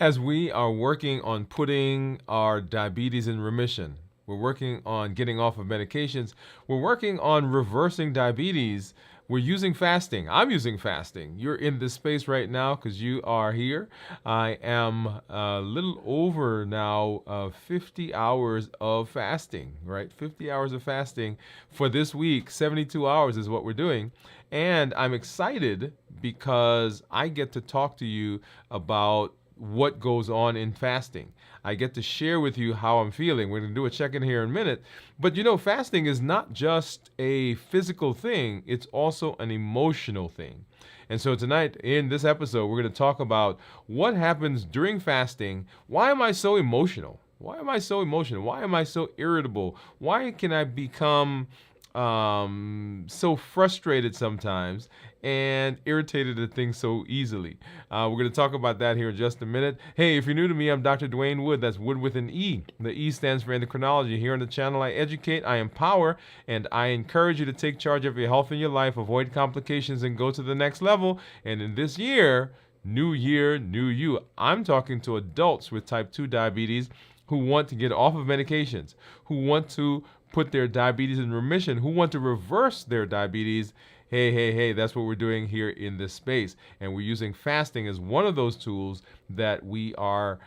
As we are working on putting our diabetes in remission, we're working on getting off of medications, we're working on reversing diabetes. We're using fasting. I'm using fasting. You're in this space right now because you are here. I am a little over now 50 hours of fasting, right? 50 hours of fasting for this week. 72 hours is what we're doing. And I'm excited because I get to talk to you about what goes on in fasting. I get to share with you how I'm feeling. We're going to do a check in here in a minute. But you know, fasting is not just a physical thing, it's also an emotional thing. And so tonight in this episode, we're going to talk about what happens during fasting. Why am I so emotional? Why am I so emotional? Why am I so irritable? Why can I become so frustrated sometimes and irritated at things so easily? We're going to talk about that here in just a minute. Hey, if you're new to me, I'm Dr. Dwain Woode. That's Wood with an E. The E stands for endocrinology. Here on the channel, I educate, I empower, and I encourage you to take charge of your health and your life, avoid complications, and go to the next level. And in this year, new year, new you, I'm talking to adults with type 2 diabetes who want to get off of medications, who want to put their diabetes in remission, who want to reverse their diabetes. Hey, that's what we're doing here in this space. And we're using fasting as one of those tools that we have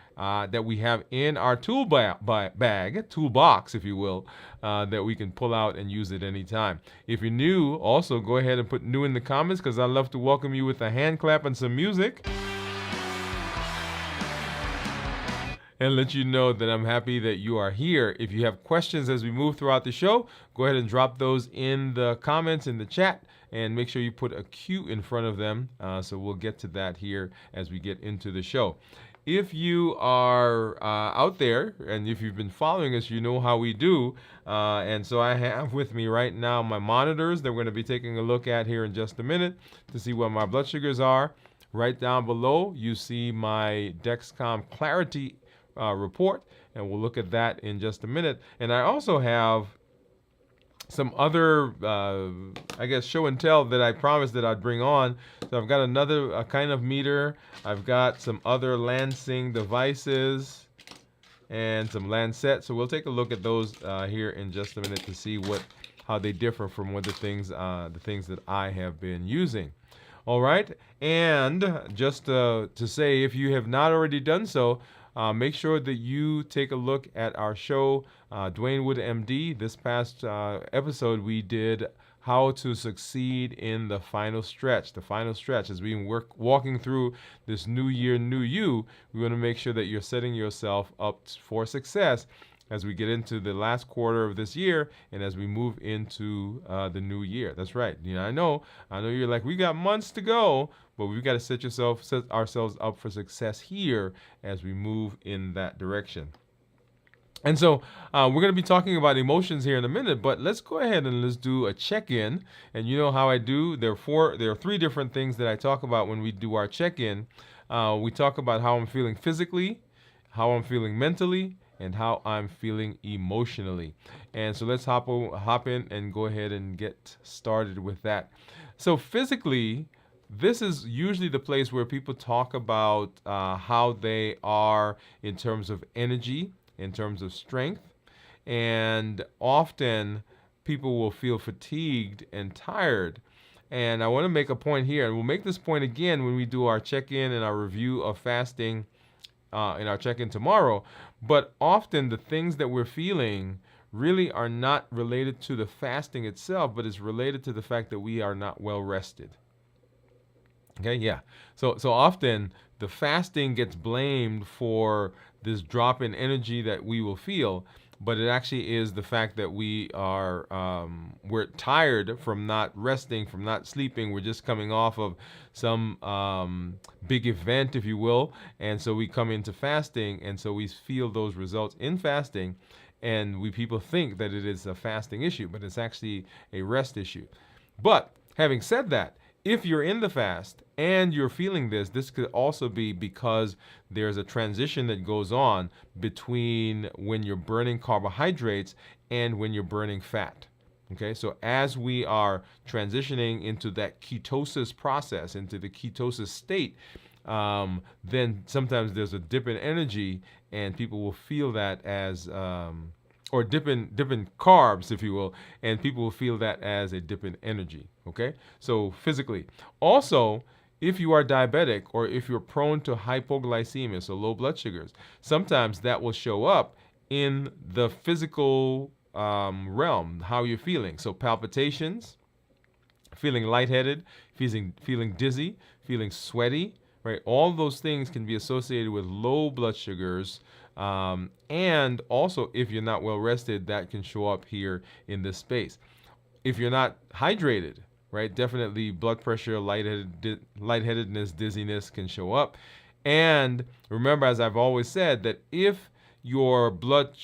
in our toolbox, if you will, that we can pull out and use at any time. If you're new, also go ahead and put new in the comments because I love to welcome you with a hand clap and some music. And let you know that I'm happy that you are here. If you have questions as we move throughout the show, go ahead and drop those in the comments in the chat and make sure you put a Q in front of them. So we'll get to that here as we get into the show. If you are out there and if you've been following us, you know how we do. And so I have with me right now my monitors that we're going to be taking a look at here in just a minute to see what my blood sugars are. Right down below, you see my Dexcom Clarity report, and we'll look at that in just a minute. And I also have some other, show and tell that I promised that I'd bring on. So I've got another kind of meter. I've got some other Lansing devices and some Lancet. So we'll take a look at those here in just a minute to see how they differ from what the things that I have been using. All right, and just to say, if you have not already done so, make sure that you take a look at our show, Dwain Woode MD. This past episode, we did how to succeed in the final stretch. The final stretch, as we walking through this new year, new you, we want to make sure that you're setting yourself up for success as we get into the last quarter of this year and as we move into the new year. That's right. You know, I know you're like, we got months to go, but we've got to set ourselves up for success here as we move in that direction. And so we're going to be talking about emotions here in a minute, but let's go ahead and let's do a check-in. And you know how I do. There are three different things that I talk about when we do our check-in. We talk about how I'm feeling physically, how I'm feeling mentally, and how I'm feeling emotionally. And so let's hop in and go ahead and get started with that. So physically, this is usually the place where people talk about how they are in terms of energy, in terms of strength, and often people will feel fatigued and tired. And I want to make a point here, and we'll make this point again when we do our check-in and our review of fasting in our check-in tomorrow. But often the things that we're feeling really are not related to the fasting itself, but it's related to the fact that we are not well rested. Okay, yeah. So often the fasting gets blamed for this drop in energy that we will feel, but it actually is the fact that we're tired from not resting, from not sleeping. We're just coming off of some big event, if you will, and so we come into fasting, and so we feel those results in fasting, and people think that it is a fasting issue, but it's actually a rest issue. But having said that, if you're in the fast and you're feeling this could also be because there's a transition that goes on between when you're burning carbohydrates and when you're burning fat. Okay, so as we are transitioning into that ketosis process, into the ketosis state, then sometimes there's a dip in energy, and people will feel that as or dip in carbs, if you will, and people will feel that as a dip in energy. Okay, so physically, also. If you are diabetic or if you're prone to hypoglycemia, so low blood sugars, sometimes that will show up in the physical realm, how you're feeling. So palpitations, feeling lightheaded, feeling dizzy, feeling sweaty, right? All those things can be associated with low blood sugars. And also, if you're not well rested, that can show up here in this space. If you're not hydrated, right, definitely blood pressure, lightheadedness, dizziness can show up. And remember, as I've always said, that if your blood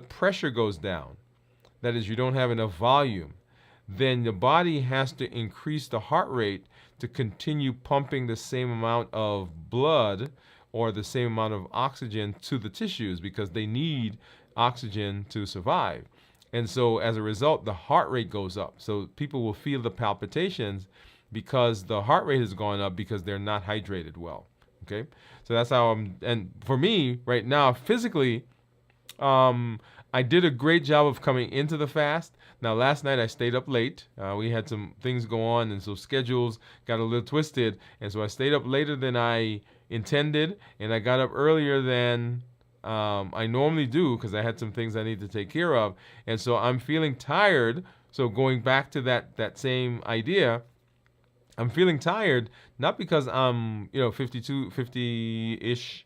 pressure goes down, that is, you don't have enough volume, then the body has to increase the heart rate to continue pumping the same amount of blood or the same amount of oxygen to the tissues because they need oxygen to survive. And so as a result, the heart rate goes up. So people will feel the palpitations because the heart rate has gone up because they're not hydrated well. Okay? So that's how and for me right now, physically, I did a great job of coming into the fast. Now, last night I stayed up late. We had some things go on, and so schedules got a little twisted. And so I stayed up later than I intended, and I got up earlier than I normally do because I had some things I need to take care of. And so I'm feeling tired. So going back to that same idea, I'm feeling tired, not because I'm, 50-ish,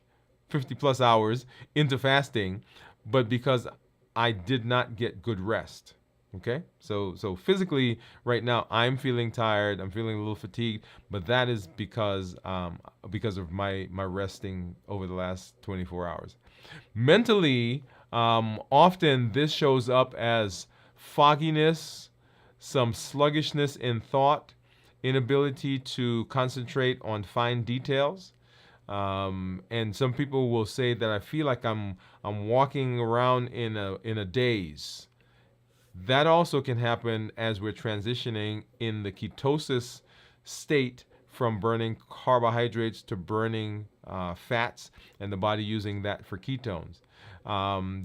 50 plus hours into fasting, but because I did not get good rest. Okay, so physically right now I'm feeling tired. I'm feeling a little fatigued, but that is because of my resting over the last 24 hours. Mentally, often this shows up as fogginess, some sluggishness in thought, inability to concentrate on fine details. And some people will say that I feel like I'm walking around in a daze. That also can happen as we're transitioning in the ketosis state from burning carbohydrates to burning fats, and the body using that for ketones.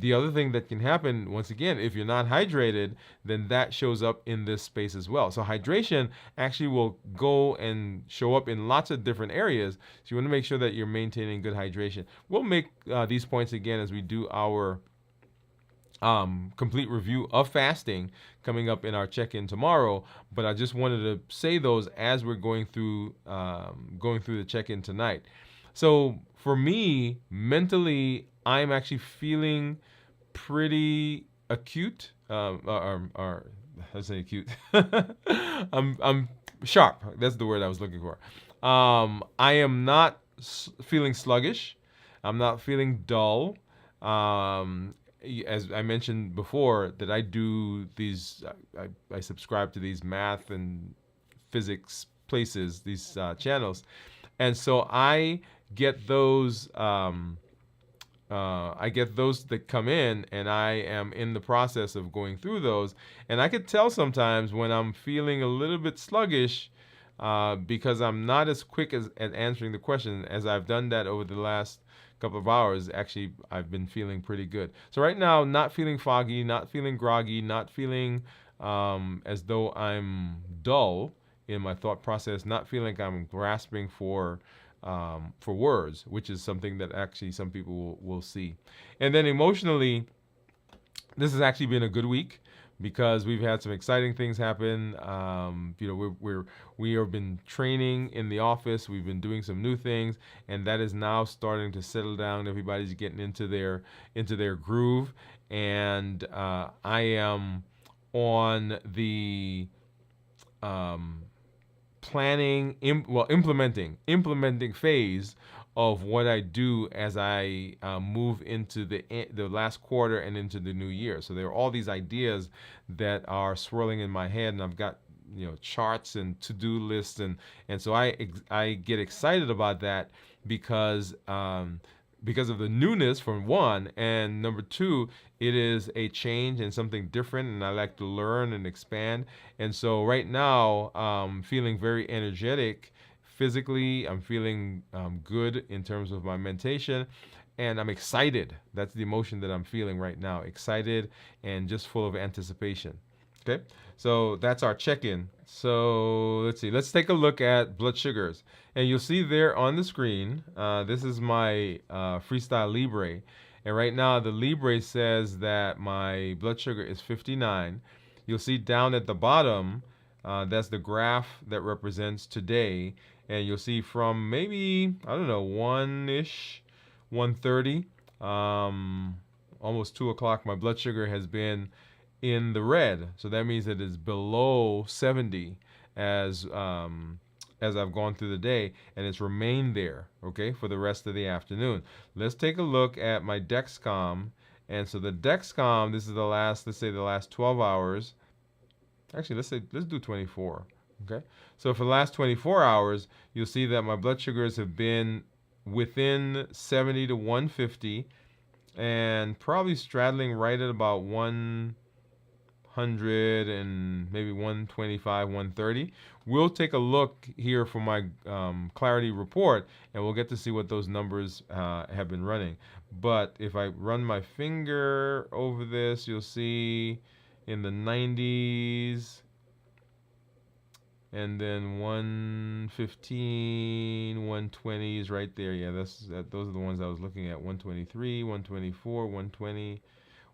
The other thing that can happen, once again, if you're not hydrated, then that shows up in this space as well. So hydration actually will go and show up in lots of different areas. So you want to make sure that you're maintaining good hydration. We'll make these points again as we do our complete review of fasting coming up in our check-in tomorrow. But I just wanted to say those as we're going through the check-in tonight. So for me, mentally, I'm actually feeling pretty acute. Or let's say acute. I'm sharp. That's the word I was looking for. I am not feeling sluggish. I'm not feeling dull. As I mentioned before, that I do these, I subscribe to these math and physics places, these channels, and so I get those. I get those that come in, and I am in the process of going through those. And I could tell sometimes when I'm feeling a little bit sluggish because I'm not as quick at answering the question as I've done that over the last couple of hours. Actually, I've been feeling pretty good. So right now, not feeling foggy, not feeling groggy, not feeling as though I'm dull in my thought process, not feeling like I'm grasping for words, which is something that actually some people will see. And then emotionally, this has actually been a good week because we've had some exciting things happen. We have been training in the office. We've been doing some new things, and that is now starting to settle down. Everybody's getting into their groove, and I am on the implementing phase of what I do as I move into the last quarter and into the new year. So there are all these ideas that are swirling in my head, and I've got charts and to-do lists, and so I get excited about that because of the newness, from one, and number two, it is a change and something different, and I like to learn and expand. And so right now, feeling very energetic, physically, I'm feeling good in terms of my mentation, and I'm excited. That's the emotion that I'm feeling right now. Excited and just full of anticipation. Okay, so that's our check-in. So let's see. Let's take a look at blood sugars, and you'll see there on the screen. This is my Freestyle Libre, and right now the Libre says that my blood sugar is 59. You'll see down at the bottom, that's the graph that represents today, and you'll see from maybe, I don't know, 1-ish, 1:30, almost 2 o'clock, my blood sugar has been in the red. So that means that it's below 70 as I've gone through the day, and it's remained there, okay, for the rest of the afternoon. Let's take a look at my Dexcom. And so the Dexcom, this is the last, let's say the last 12 hours. Actually, let's do 24, okay? So for the last 24 hours, you'll see that my blood sugars have been within 70 to 150 and probably straddling right at about 100 and maybe 125, 130. We'll take a look here for my clarity report, and we'll get to see what those numbers have been running. But if I run my finger over this, you'll see in the 90s, and then 115, 120s right there. Yeah, those are the ones I was looking at. 123, 124, 120,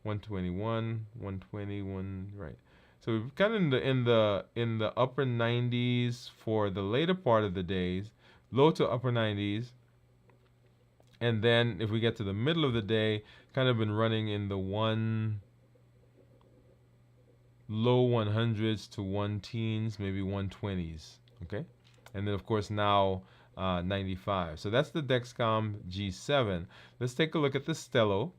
121, 121, right. So we've kind of in the upper 90s for the later part of the days, low to upper 90s. And then if we get to the middle of the day, kind of been running in the low 100s to 110s, maybe 120s, okay? And then of course now 95. So that's the Dexcom G7. Let's take a look at the Stelo.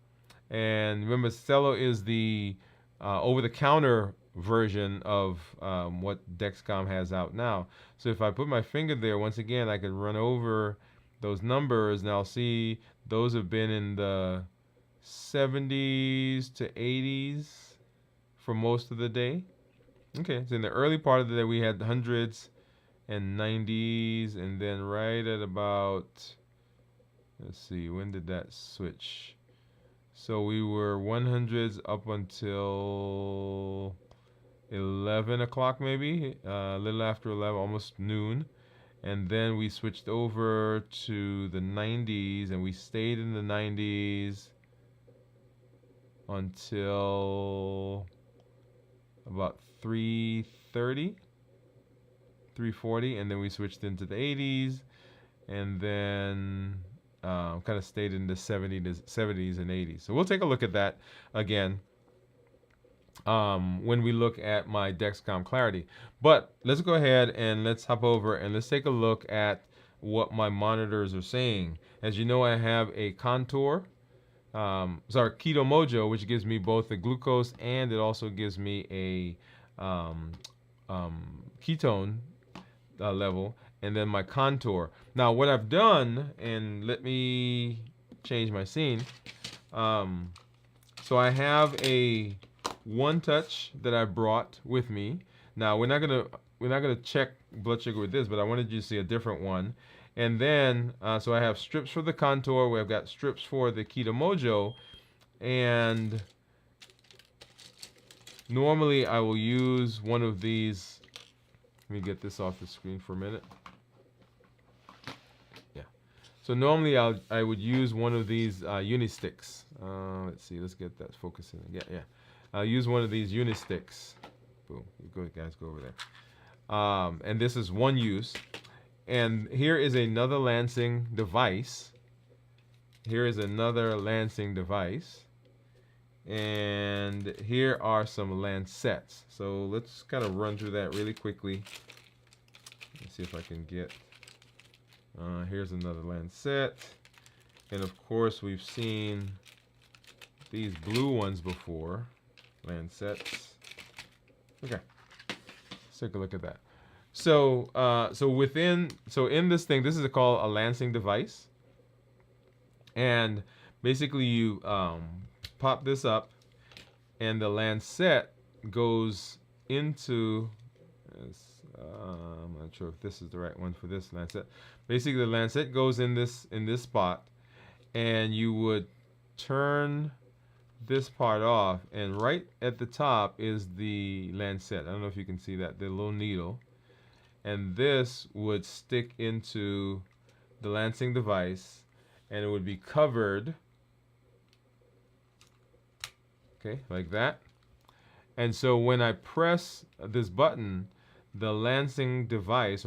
And remember, Stelo is the over-the-counter version of what Dexcom has out now. So if I put my finger there, once again, I could run over those numbers, and I'll see those have been in the 70s to 80s for most of the day. Okay, so in the early part of the day, we had hundreds and 90s, and then right at about, let's see, when did that switch? So we were 100s up until 11 o'clock maybe, a little after 11, almost noon. And then we switched over to the 90s, and we stayed in the 90s until about 3:30, 3:40, and then we switched into the 80s, and then kind of stayed in the 70s and 80s. So we'll take a look at that again when we look at my Dexcom Clarity. But let's go ahead and let's hop over and let's take a look at what my monitors are saying. As you know, I have a Contour, Keto Mojo, which gives me both the glucose and it also gives me a ketone level, and then my Contour. Now what I've done, and let me change my scene. So I have a One Touch that I brought with me. Now we're not gonna check blood sugar with this, but I wanted you to see a different one. And then so I have strips for the Contour. We've got strips for the Keto Mojo, and normally I will use one of these. Let me get this off the screen for a minute. Yeah. So normally I would use one of these Unisticks. Let's see. Let's get that focusing. Yeah. I'll use one of these Unisticks. Boom. You guys go over there. And this is one use. And here is another Lansing device. Here is another Lansing device. And here are some Lancets. So let's kind of run through that really quickly. Let's see if I can get... here's another Lancet. And of course, we've seen these blue ones before. Lancets. Okay. Let's take a look at that. So, in this thing, this is called a Lansing device. And basically you pop this up, and the Lancet goes into, I'm not sure if this is the right one for this lancet. Basically, the lancet goes in this spot, and you would turn this part off, and right at the top is the lancet. I don't know if you can see that, the little needle, and this would stick into the lancing device, and it would be covered, okay, like that. And so when I press this button, the lancing device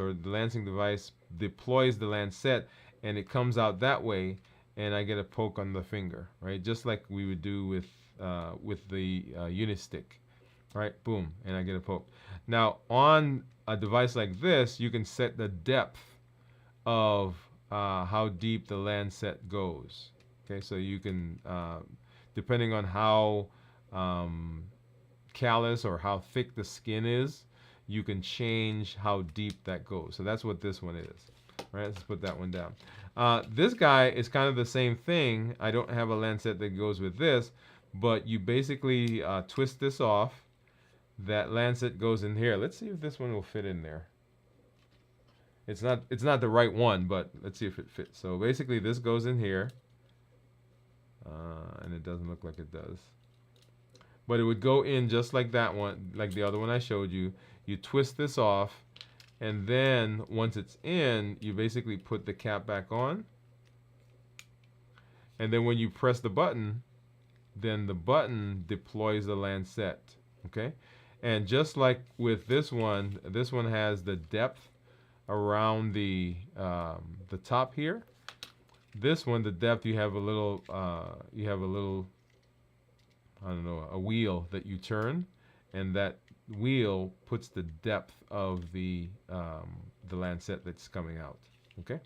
deploys the lancet, and it comes out that way, and I get a poke on the finger, right? Just like we would do with the Unistick, right? Boom, and I get a poke. Now on a device like this, you can set the depth of how deep the lancet goes. Okay, so you can, depending on how callous or how thick the skin is, you can change how deep that goes. So that's what this one is. Right, let's put that one down. This guy is kind of the same thing. I don't have a lancet that goes with this, but you basically twist this off. That lancet goes in here. Let's see if this one will fit in there. It's not the right one, but let's see if it fits. So basically this goes in here, and it doesn't look like it does. But it would go in just like that one, like the other one I showed you. You twist this off, and then once it's in, you basically put the cap back on. And then when you press the button, then the button deploys the lancet. Okay? And just like with this one has the depth around the top here. This one, the depth, you have a little I don't know, a wheel that you turn, and that wheel puts the depth of the lancet that's coming out. Okay,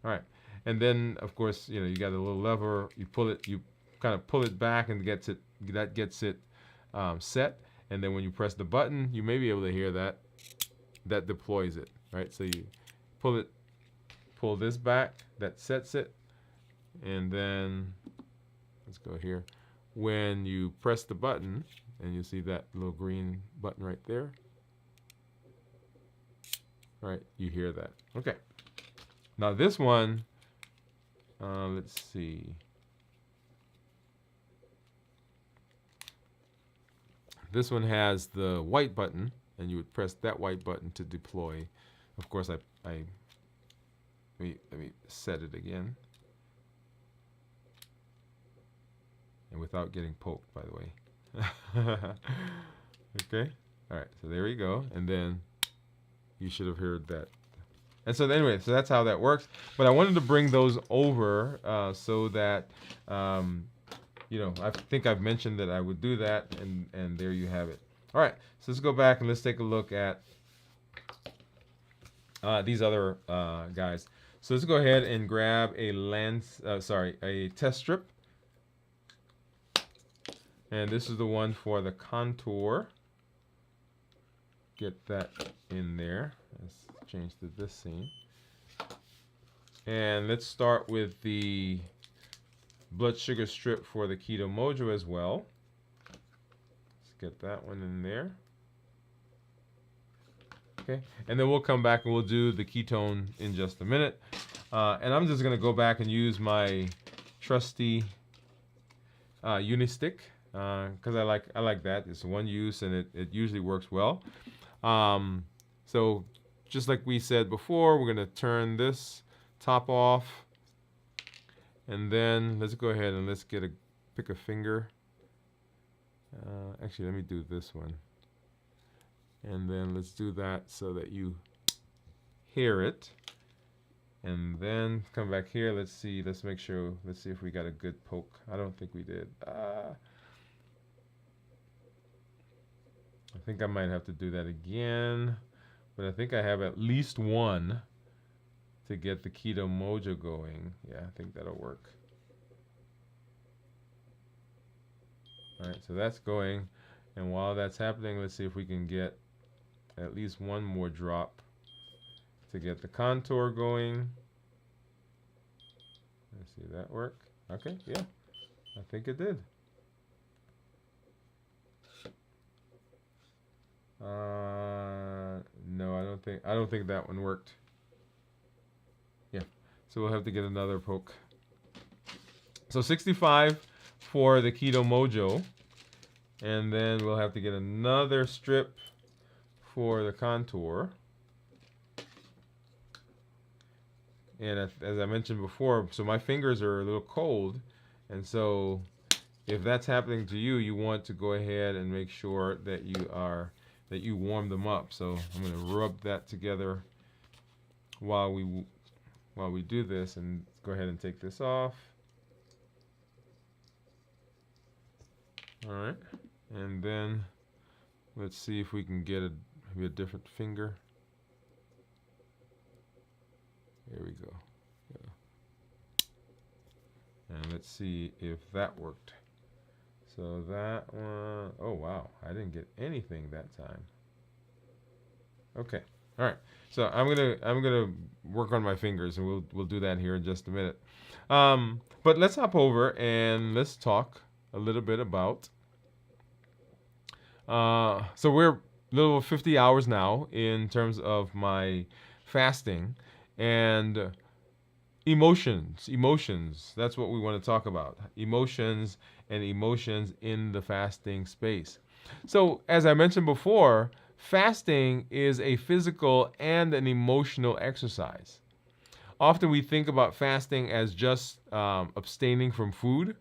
all right, and then of course you got a little lever. You pull it, you kind of pull it back, and that gets it set. And then when you press the button, you may be able to hear that. That deploys it, right? So you pull this back, that sets it, and then let's go here. When you press the button, and you see that little green button right there, right? You hear that. Okay. Now this one, let's see. This one has the white button, and you would press that white button to deploy. Of course, let me set it again. And without getting poked, by the way. Okay, all right, so there we go, and then you should have heard that. And so anyway, so that's how that works. But I wanted to bring those over so that I think I've mentioned that I would do that, and there you have it. All right, so let's go back and let's take a look at these other guys. So let's go ahead and grab a test strip. And this is the one for the contour. Get that in there. Let's change to this scene. And let's start with the blood sugar strip for the Keto Mojo as well. Let's get that one in there. Okay, and then we'll come back and we'll do the ketone in just a minute. And I'm just gonna go back and use my trusty Unistick. Because I like that. It's one use, and it usually works well. So just like we said before, we're going to turn this top off, and then let's go ahead and let's pick a finger. Actually, let me do this one, and then let's do that so that you hear it. And then come back here. Let's see if we got a good poke. I don't think we did. I think I might have to do that again, but I think I have at least one to get the Keto Mojo going. Yeah, I think that'll work. All right, so that's going, and while that's happening, let's see if we can get at least one more drop to get the contour going. Let's see, that work? Okay, yeah, I think it did. No, I don't don't think that one worked. Yeah. So we'll have to get another poke. So 65 for the Keto Mojo. And then we'll have to get another strip for the contour. And as I mentioned before, so my fingers are a little cold. And so if that's happening to you, you want to go ahead and make sure that you warm them up. So I'm going to rub that together while we do this, and go ahead and take this off. All right, and then let's see if we can get maybe a different finger. There we go. Yeah. And let's see if that worked. So that one, oh wow, I didn't get anything that time. Okay, all right. So I'm gonna work on my fingers, and we'll do that here in just a minute. But let's hop over and let's talk a little bit about. So we're a little over 50 hours now in terms of my fasting, and emotions. That's what we want to talk about. Emotions in the fasting space. So as I mentioned before, fasting is a physical and an emotional exercise. Often we think about fasting as just abstaining from food,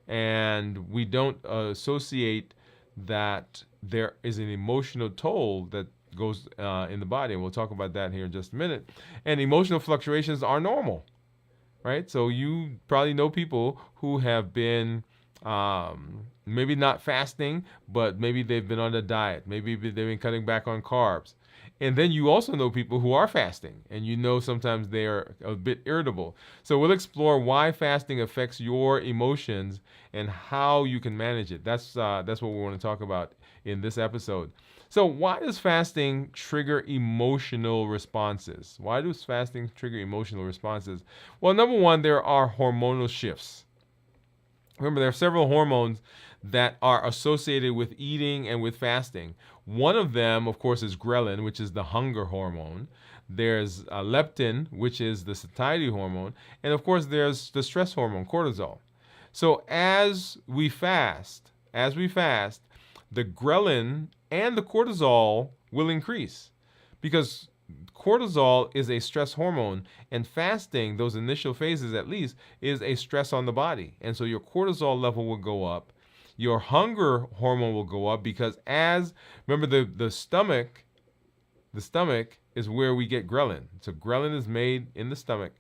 and we don't associate that there is an emotional toll that goes in the body. And we'll talk about that here in just a minute. And emotional fluctuations are normal, right? So you probably know people who have been maybe not fasting, but maybe they've been on a diet. Maybe they've been cutting back on carbs. And then you also know people who are fasting, and you know sometimes they are a bit irritable. So we'll explore why fasting affects your emotions and how you can manage it. That's what we want to talk about in this episode. So why does fasting trigger emotional responses? Why does fasting trigger emotional responses? Well, number one, there are hormonal shifts. Remember, there are several hormones that are associated with eating and with fasting. One of them, of course, is ghrelin, which is the hunger hormone. There's leptin, which is the satiety hormone. And of course, there's the stress hormone, cortisol. So as we fast, the ghrelin and the cortisol will increase, because cortisol is a stress hormone, and fasting, those initial phases at least, is a stress on the body. And so your cortisol level will go up. Your hunger hormone will go up, because remember the stomach is where we get ghrelin. So ghrelin is made in the stomach.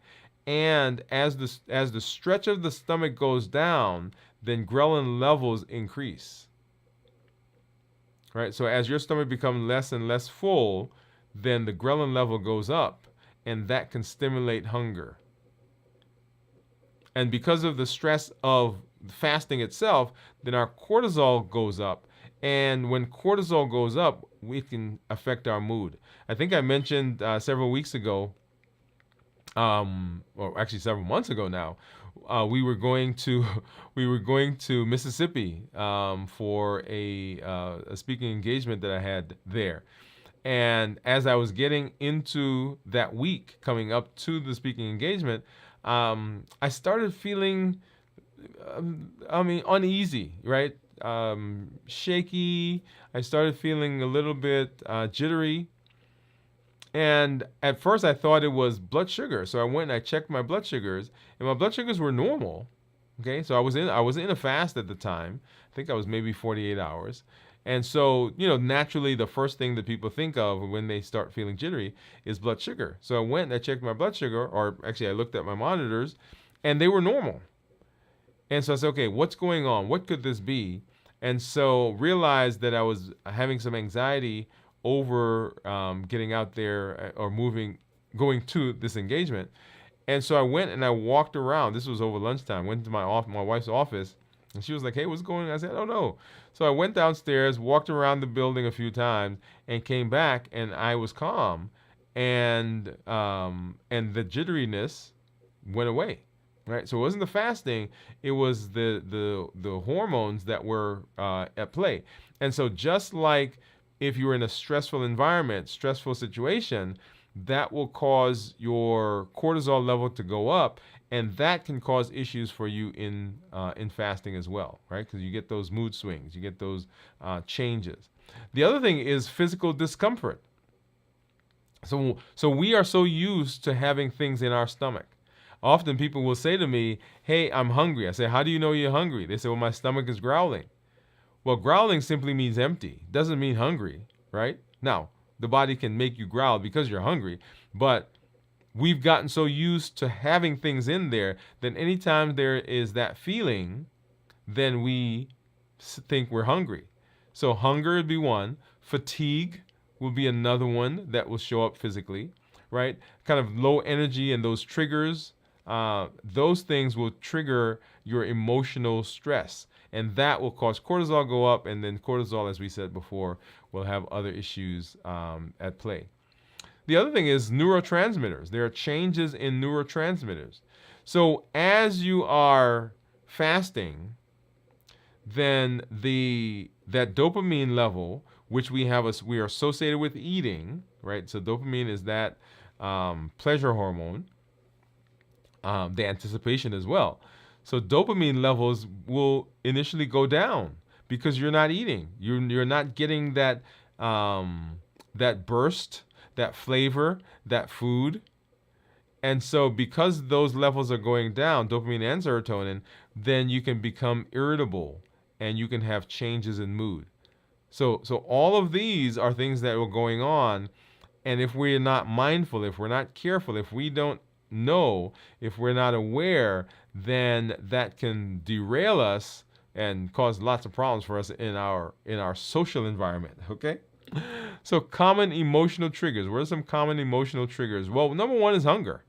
And as the stretch of the stomach goes down, then ghrelin levels increase. Right? So as your stomach becomes less and less full, then the ghrelin level goes up, and that can stimulate hunger. And because of the stress of fasting itself, then our cortisol goes up. And when cortisol goes up, we can affect our mood. I think I mentioned several weeks ago, or actually several months ago now, we were going to Mississippi for a speaking engagement that I had there. And as I was getting into that week coming up to the speaking engagement, I started feeling, uneasy, right? Shaky. I started feeling a little bit jittery. And at first I thought it was blood sugar. So I went and I checked my blood sugars, and my blood sugars were normal. Okay, so I was in a fast at the time. I think I was maybe 48 hours. And so, naturally the first thing that people think of when they start feeling jittery is blood sugar. So I went and I checked my blood sugar, or actually I looked at my monitors, and they were normal. And so I said, okay, what's going on? What could this be? And so realized that I was having some anxiety over getting out there or going to this engagement. And so I went and I walked around. This was over lunchtime. Went to my wife's office, and she was like, "Hey, what's going on?" I said, "I don't know." So I went downstairs, walked around the building a few times, and came back, and I was calm, and the jitteriness went away. Right. So it wasn't the fasting; it was the hormones that were at play. And so just like if you're in a stressful environment, stressful situation, that will cause your cortisol level to go up, and that can cause issues for you in fasting as well, right? Because you get those mood swings, you get those changes. The other thing is physical discomfort. So we are so used to having things in our stomach. Often people will say to me, "Hey, I'm hungry." I say, "How do you know you're hungry?" They say, "Well, my stomach is growling." Well, growling simply means empty. It doesn't mean hungry, right? Now, the body can make you growl because you're hungry, but we've gotten so used to having things in there that anytime there is that feeling, then we think we're hungry. So hunger would be one. Fatigue will be another one that will show up physically, right? Kind of low energy and those triggers, those things will trigger your emotional stress. And that will cause cortisol go up. And then cortisol, as we said before, will have other issues at play. The other thing is neurotransmitters. There are changes in neurotransmitters. So as you are fasting, then that dopamine level, which we are associated with eating, right? So dopamine is that pleasure hormone, the anticipation as well. So dopamine levels will initially go down because you're not eating. You're not getting that that burst, that flavor, that food. And so because those levels are going down, dopamine and serotonin, then you can become irritable and you can have changes in mood. So all of these are things that are going on, and if we're not mindful, if we're not careful, if we don't know, if we're not aware, then that can derail us and cause lots of problems for us in our social environment, okay? So common emotional triggers. What are some common emotional triggers? Well, number one is hunger.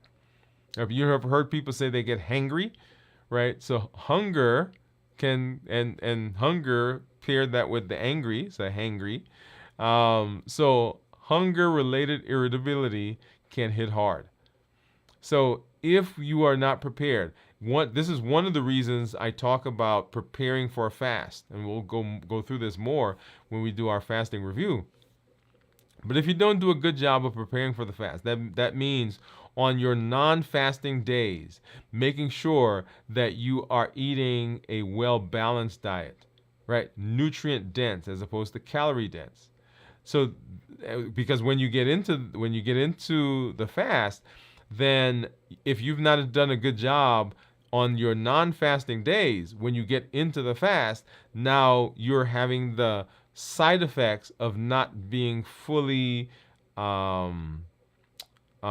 Have you ever heard people say they get hangry, right? So hunger can and hunger paired that with the angry, so hangry. So hunger-related irritability can hit hard. So if you are not prepared, this is one of the reasons I talk about preparing for a fast, and we'll go through this more when we do our fasting review. But if you don't do a good job of preparing for the fast, that means on your non-fasting days, making sure that you are eating a well-balanced diet, right? Nutrient dense as opposed to calorie dense. So because when you get into the fast, then if you've not done a good job on your non-fasting days, when you get into the fast, now you're having the side effects of not being fully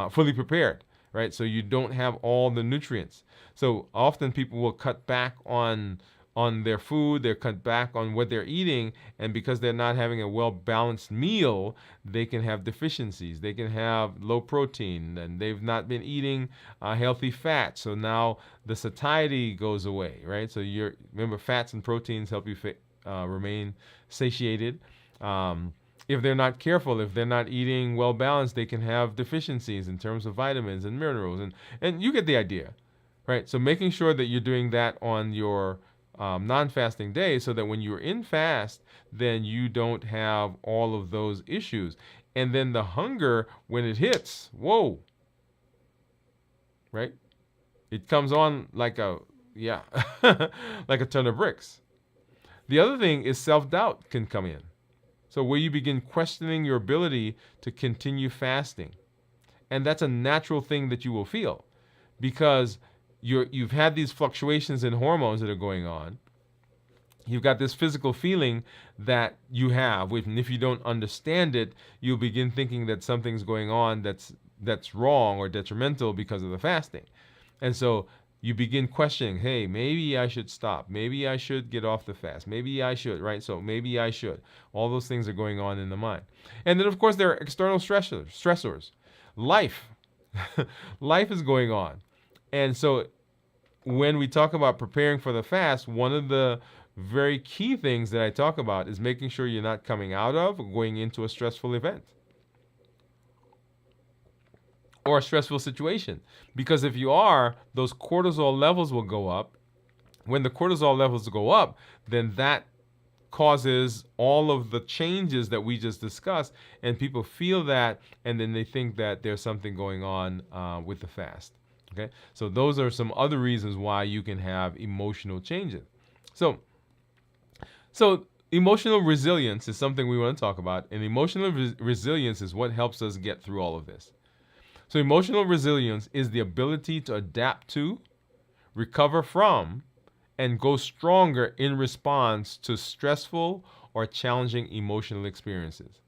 prepared, right? So you don't have all the nutrients. So often people will cut back on their food, they're cut back on what they're eating, and because they're not having a well-balanced meal, they can have deficiencies. They can have low protein, and they've not been eating healthy fat. So now the satiety goes away, right? So remember, fats and proteins help you remain satiated. If they're not careful, if they're not eating well balanced, they can have deficiencies in terms of vitamins and minerals, and you get the idea, right? So making sure that you're doing that on your non-fasting days, so that when you're in fast, then you don't have all of those issues. And then the hunger, when it hits, whoa, right? It comes on like like a ton of bricks. The other thing is self-doubt can come in. So where you begin questioning your ability to continue fasting. And that's a natural thing that you will feel because you've had these fluctuations in hormones that are going on. You've got this physical feeling that you have, and if you don't understand it, you'll begin thinking that something's going on that's wrong or detrimental because of the fasting. And so you begin questioning, hey, maybe I should stop. Maybe I should get off the fast. Maybe I should, right? So maybe I should. All those things are going on in the mind. And then, of course, there are external stressors. Life. Life is going on. And so when we talk about preparing for the fast, one of the very key things that I talk about is making sure you're not coming out of or going into a stressful event or a stressful situation. Because if you are, those cortisol levels will go up. When the cortisol levels go up, then that causes all of the changes that we just discussed, and people feel that, and then they think that there's something going on with the fast. Okay, so those are some other reasons why you can have emotional changes. So emotional resilience is something we want to talk about, and emotional resilience is what helps us get through all of this. So emotional resilience is the ability to adapt to, recover from, and go stronger in response to stressful or challenging emotional experiences.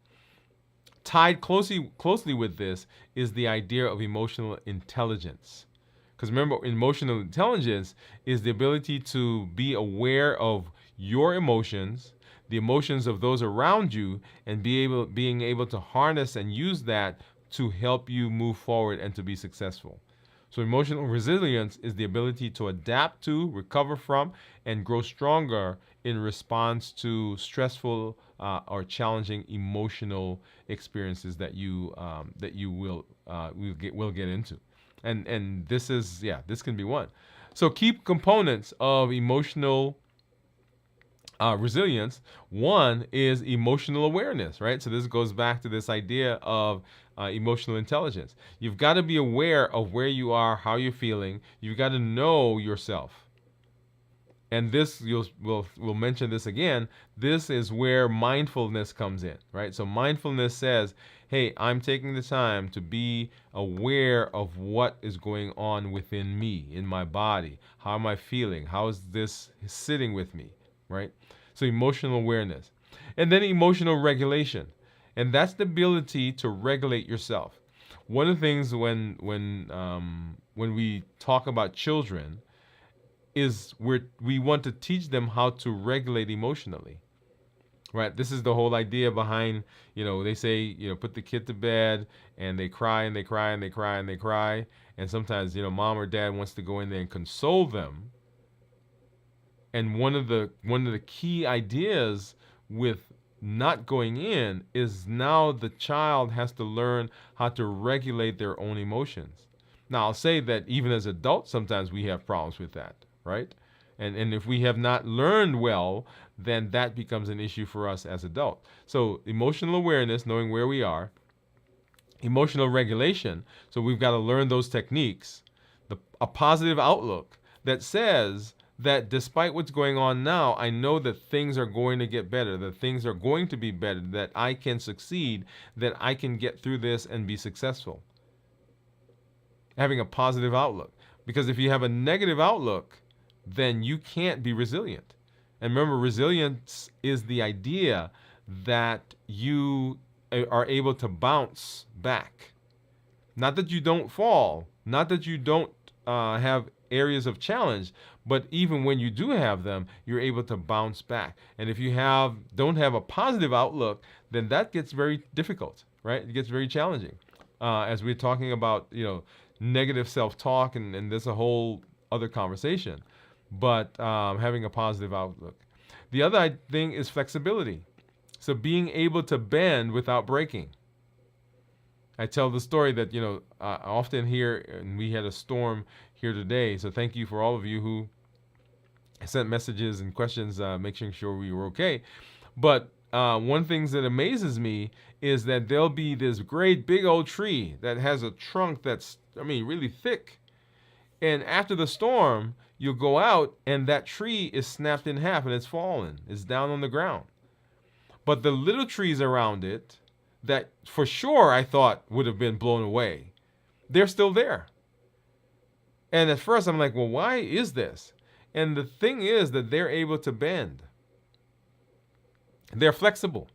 Tied closely with this is the idea of emotional intelligence. Because remember, emotional intelligence is the ability to be aware of your emotions, the emotions of those around you, and being able to harness and use that to help you move forward and to be successful. So emotional resilience is the ability to adapt to, recover from, and grow stronger in response to stressful or challenging emotional experiences that you will get into. And this can be one. So key components of emotional resilience. One is emotional awareness, right? So this goes back to this idea of emotional intelligence. You've got to be aware of where you are, how you're feeling. You've got to know yourself. And this, we'll mention this again. This is where mindfulness comes in, right? So mindfulness says, hey, I'm taking the time to be aware of what is going on within me, in my body. How am I feeling? How is this sitting with me, right? So emotional awareness. And then emotional regulation. And that's the ability to regulate yourself. One of the things when we talk about children is we want to teach them how to regulate emotionally, right? This is the whole idea behind, they say, put the kid to bed, and they cry and they cry and they cry and they cry. And sometimes, mom or dad wants to go in there and console them. And one of the key ideas with not going in is now the child has to learn how to regulate their own emotions. Now, I'll say that even as adults, sometimes we have problems with that, right? And if we have not learned well, then that becomes an issue for us as adults. So emotional awareness, knowing where we are, emotional regulation. So we've got to learn those techniques. A positive outlook that says that despite what's going on now, I know that things are going to get better, that things are going to be better, that I can succeed, that I can get through this and be successful. Having a positive outlook. Because if you have a negative outlook, then you can't be resilient. And remember, resilience is the idea that you are able to bounce back. Not that you don't fall, not that you don't have areas of challenge, but even when you do have them, you're able to bounce back. And if you don't have a positive outlook, then that gets very difficult, right? It gets very challenging. As we're talking about, negative self-talk, and there's a whole other conversation. But having a positive outlook. The other thing is flexibility. So being able to bend without breaking. I tell the story that, I often hear, and we had a storm here today, so thank you for all of you who sent messages and questions, making sure we were okay. But one thing that amazes me is that there'll be this great big old tree that has a trunk that's, really thick. And after the storm, you'll go out and that tree is snapped in half and it's fallen. It's down on the ground. But the little trees around it that for sure I thought would have been blown away, they're still there. And at first I'm like, well, why is this? And the thing is that they're able to bend. They're flexible.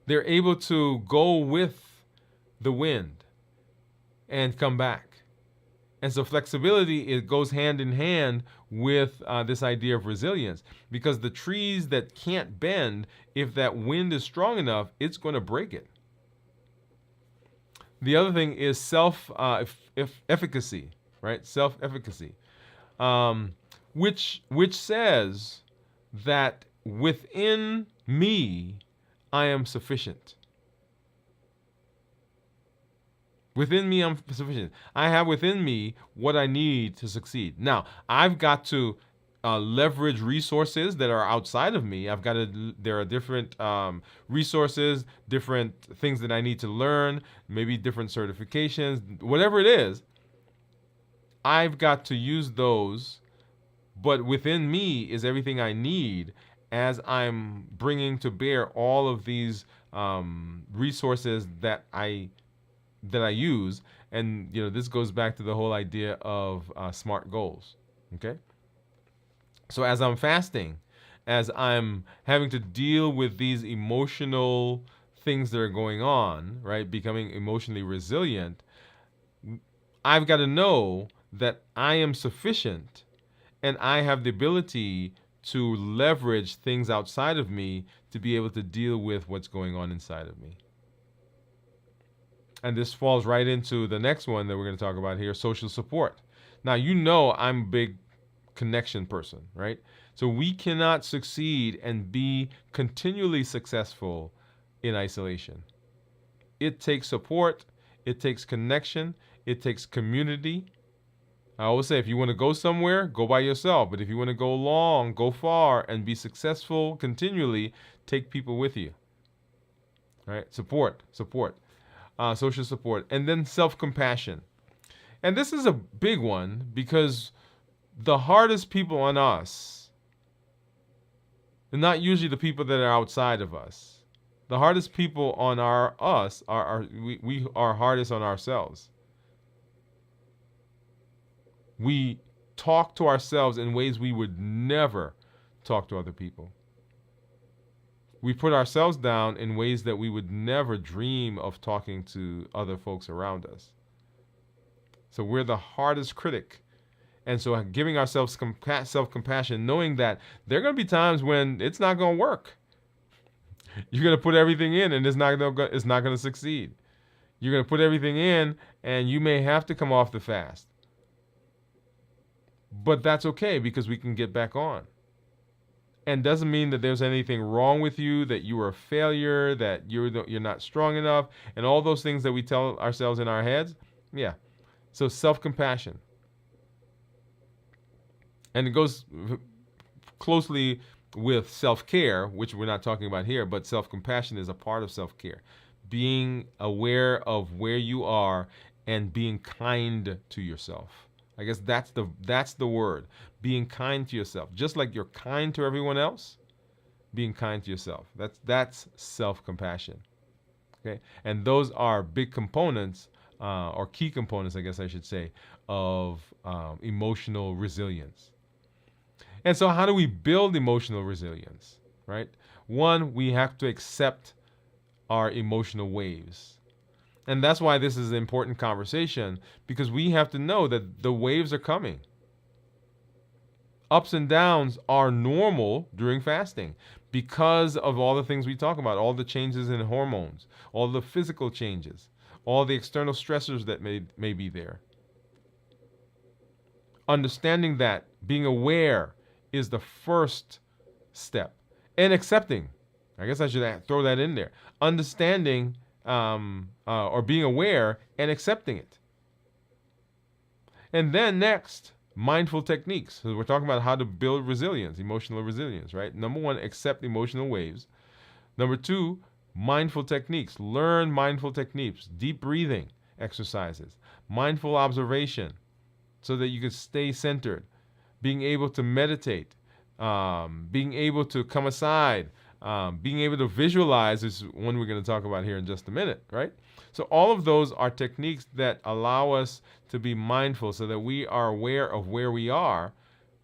They're able to go with the wind and come back. And so flexibility, it goes hand in hand with this idea of resilience, because the trees that can't bend, if that wind is strong enough, it's going to break it. The other thing is self-efficacy, right? Self-efficacy, which says that within me, I am sufficient. Within me, I'm sufficient. I have within me what I need to succeed. Now, I've got to leverage resources that are outside of me. There are different resources, different things that I need to learn, maybe different certifications, whatever it is. I've got to use those, but within me is everything I need as I'm bringing to bear all of these resources that I use. And this goes back to the whole idea of smart goals. Okay. So as I'm fasting, as I'm having to deal with these emotional things that are going on, right, becoming emotionally resilient, I've got to know that I am sufficient and I have the ability to leverage things outside of me to be able to deal with what's going on inside of me. And this falls right into the next one that we're going to talk about here, social support. Now, I'm a big connection person, right? So we cannot succeed and be continually successful in isolation. It takes support, it takes connection, it takes community. I always say, if you want to go somewhere, go by yourself. But if you want to go long, go far, and be successful continually, take people with you. All right? Support, social support. And then self-compassion. And this is a big one because the hardest people on us are not usually the people that are outside of us. The hardest people on we are hardest on ourselves. We talk to ourselves in ways we would never talk to other people. We put ourselves down in ways that we would never dream of talking to other folks around us. So we're the hardest critic. And so giving ourselves self-compassion, knowing that there are going to be times when it's not going to work. You're going to put everything in and it's not going to succeed. You're going to put everything in and you may have to come off the fast. But that's okay because we can get back on. And doesn't mean that there's anything wrong with you, that you are a failure, that you're not strong enough, and all those things that we tell ourselves in our heads. Yeah. So self-compassion. And it goes closely with self-care, which we're not talking about here, but self-compassion is a part of self-care. Being aware of where you are and being kind to yourself. I guess that's the word. Being kind to yourself. Just like you're kind to everyone else, being kind to yourself. That's self-compassion. Okay? And those are big components, or key components, I guess I should say, of emotional resilience. And so how do we build emotional resilience, right? One, we have to accept our emotional waves. And that's why this is an important conversation, because we have to know that the waves are coming. Ups and downs are normal during fasting because of all the things we talk about, all the changes in hormones, all the physical changes, all the external stressors that may be there. Understanding that, being aware, is the first step. And accepting. I guess I should throw that in there. Understanding or being aware and accepting it. And then next, mindful techniques. So we're talking about how to build resilience, emotional resilience, right? Number one, accept emotional waves. Number two, mindful techniques. Learn mindful techniques, deep breathing exercises, mindful observation so that you can stay centered, being able to meditate, being able to come aside, being able to visualize is one we're going to talk about here in just a minute, right? So all of those are techniques that allow us to be mindful so that we are aware of where we are,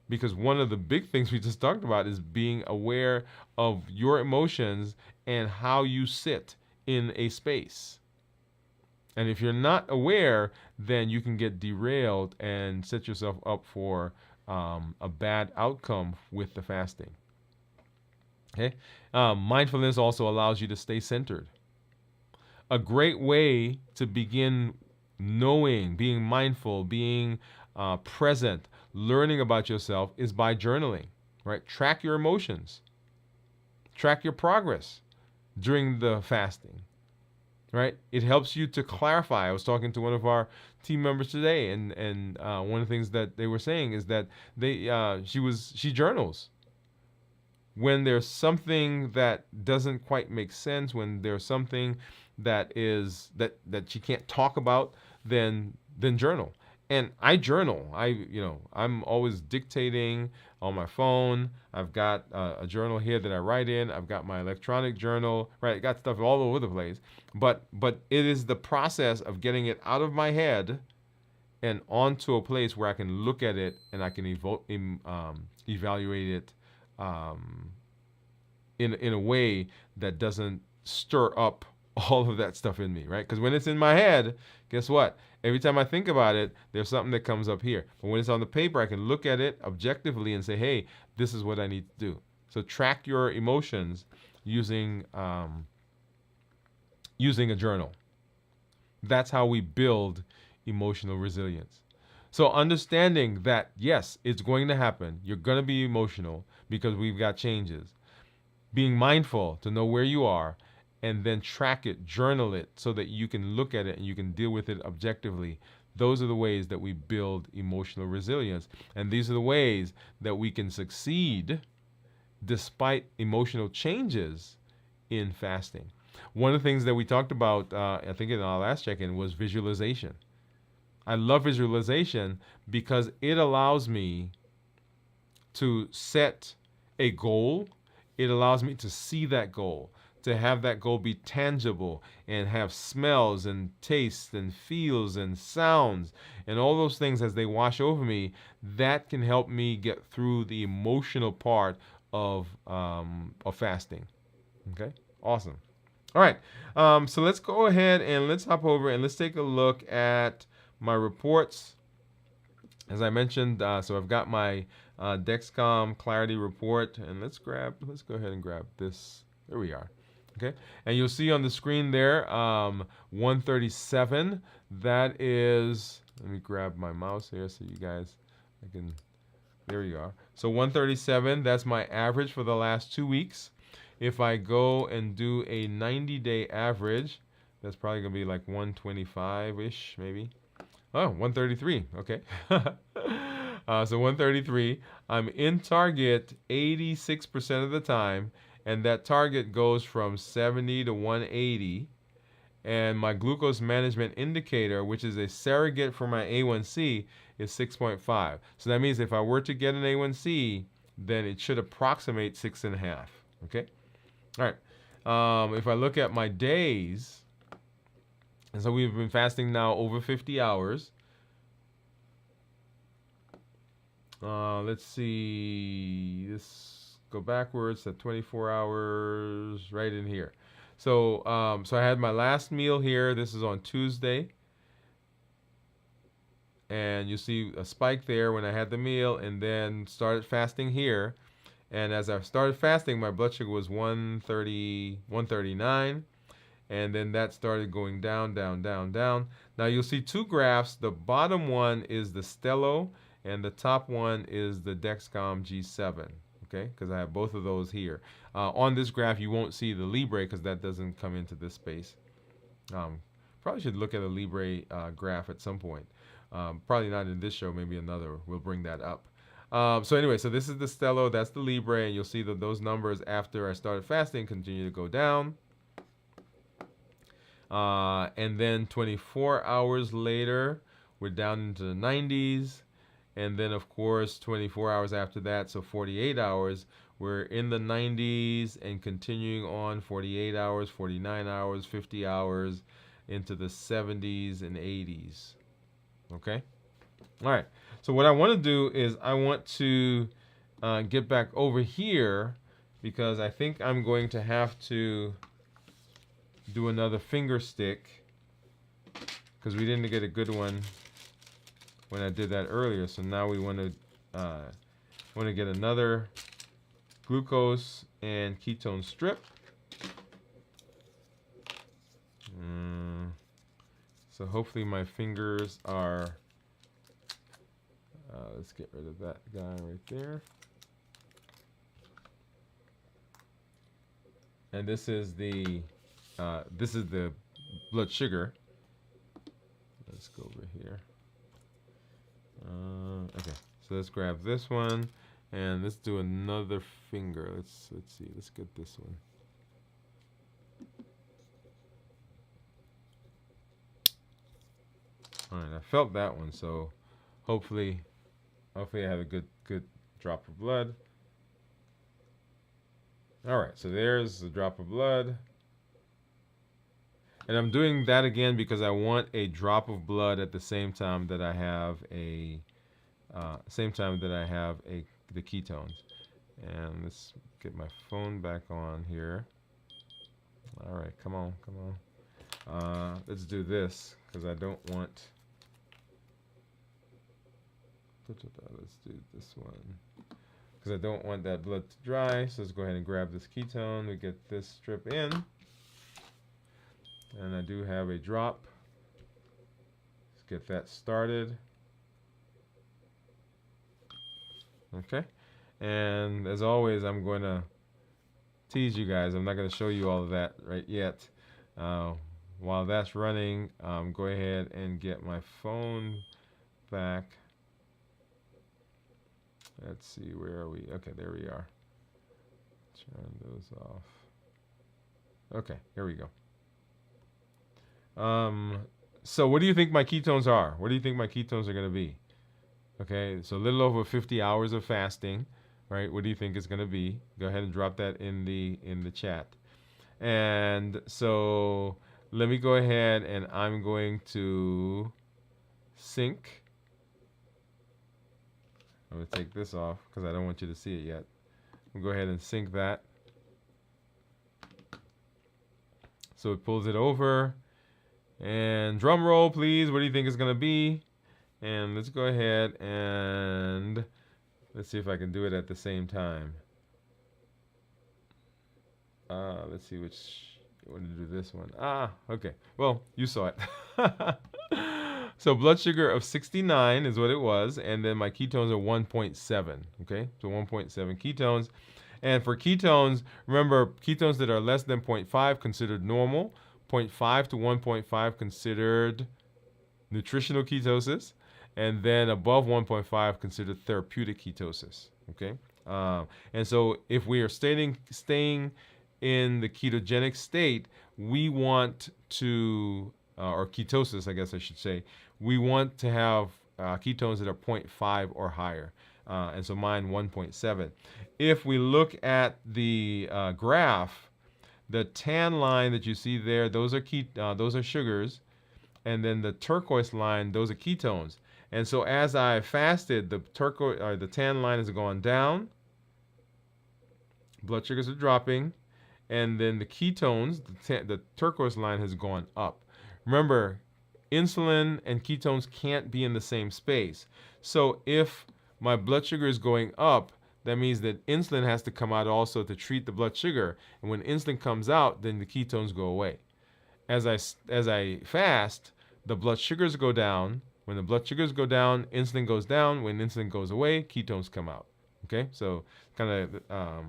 because one of the big things we just talked about is being aware of your emotions and how you sit in a space. And if you're not aware, then you can get derailed and set yourself up for a bad outcome with the fasting. Okay, mindfulness also allows you to stay centered. A great way to begin knowing, being mindful, being present, learning about yourself is by journaling, right? Track your emotions. Track your progress during the fasting. right? It helps you to clarify. I was talking to one of our team members today, and one of the things that they were saying is that she journals when there's something that doesn't quite make sense, when there's something that she can't talk about, then journal. And I journal. I'm always dictating on my phone. I've got a journal here that I write in. I've got my electronic journal, right? I got stuff all over the place. But it is the process of getting it out of my head and onto a place where I can look at it and I can evaluate it um, in a way that doesn't stir up all of that stuff in me, right? Because when it's in my head, guess what? Every time I think about it, there's something that comes up here. But when it's on the paper, I can look at it objectively and say, hey, this is what I need to do. So track your emotions using using a journal. That's how we build emotional resilience. So understanding that, yes, it's going to happen. You're going to be emotional because we've got changes. Being mindful to know where you are, and then track it, journal it, so that you can look at it and you can deal with it objectively. Those are the ways that we build emotional resilience. And these are the ways that we can succeed despite emotional changes in fasting. One of the things that we talked about, I think in our last check-in, was visualization. I love visualization because it allows me to set a goal. It allows me to see that goal, to have that goal be tangible and have smells and tastes and feels and sounds and all those things as they wash over me. That can help me get through the emotional part of fasting. Okay, awesome. All right, so let's go ahead and let's hop over and let's take a look at my reports. As I mentioned, so I've got my Dexcom Clarity report, and let's go ahead and grab this. There we are. Okay, and you'll see on the screen there 137. That is, let me grab my mouse here so you guys, there you are. So 137, that's my average for the last 2 weeks. If I go and do a 90-day average, that's probably going to be like 125-ish, maybe. Oh, 133. Okay. So 133. I'm in target 86% of the time, and that target goes from 70 to 180. And my glucose management indicator, which is a surrogate for my A1C, is 6.5. So that means if I were to get an A1C, then it should approximate 6.5. Okay. All right. If I look at my days, and so we've been fasting now over 50 hours. Let's see. Let's go backwards to 24 hours right in here. So, so I had my last meal here. This is on Tuesday. And you see a spike there when I had the meal, and then started fasting here. And as I started fasting, my blood sugar was 130, 139. And then that started going down, down, down, down. Now you'll see two graphs. The bottom one is the Stello, and the top one is the Dexcom G7. Okay, because I have both of those here. On this graph, you won't see the Libre because that doesn't come into this space. Probably should look at a Libre graph at some point. Probably not in this show, maybe another. We'll bring that up. So anyway, so this is the Stello, that's the Libre, and you'll see that those numbers after I started fasting continue to go down. And then 24 hours later, we're down into the 90s. And then, of course, 24 hours after that, so 48 hours, we're in the 90s and continuing on 48 hours, 49 hours, 50 hours, into the 70s and 80s. Okay? All right. So what I want to do is I want to get back over here because I think I'm going to have to do another finger stick because we didn't get a good one when I did that earlier. So now we want to get another glucose and ketone strip. So hopefully my fingers are, let's get rid of that guy right there. And this is the blood sugar. Let's go over here. Okay, so let's grab this one, and let's do another finger. Let's see. Let's get this one. All right, I felt that one, so hopefully I have a good drop of blood. All right, so there's the drop of blood. And I'm doing that again because I want a drop of blood at the same time that I have the ketones. And let's get my phone back on here. All right, come on. Let's do this because I don't want. Let's do this one because I don't want that blood to dry. So let's go ahead and grab this ketone. We get this strip in. And I do have a drop. Let's get that started. Okay. And as always, I'm going to tease you guys. I'm not going to show you all of that right yet. While that's running, go ahead and get my phone back. Let's see, where are we? Okay, there we are. Turn those off. Okay, here we go. So what do you think my ketones are? What do you think my ketones are going to be? Okay, so a little over 50 hours of fasting, right? What do you think it's going to be? Go ahead and drop that in the chat. And so let me go ahead and I'm going to sync. I'm going to take this off because I don't want you to see it yet. We'll go ahead and sync that. So it pulls it over. And drum roll, please. What do you think it's going to be? And let's go ahead and let's see if I can do it at the same time. Let's see which. I want to do this one. Okay. Well, you saw it. So blood sugar of 69 is what it was, and then my ketones are 1.7. Okay, so 1.7 ketones. And for ketones, remember, ketones that are less than 0.5 considered normal. 0.5 to 1.5 considered nutritional ketosis, and then above 1.5 considered therapeutic ketosis. Okay, and so if we are staying in the ketogenic state, we want to, or ketosis, I guess I should say, we want to have ketones that are 0.5 or higher. And so mine 1.7. If we look at the graph, the tan line that you see there, those are sugars, and then the turquoise line, those are ketones. And so as I fasted, the tan line has gone down, blood sugars are dropping, and then the ketones, the turquoise line has gone up. Remember, insulin and ketones can't be in the same space. So if my blood sugar is going up, that means that insulin has to come out also to treat the blood sugar. And when insulin comes out, then the ketones go away. As I fast, the blood sugars go down. When the blood sugars go down, insulin goes down. When insulin goes away, ketones come out. Okay, so kind of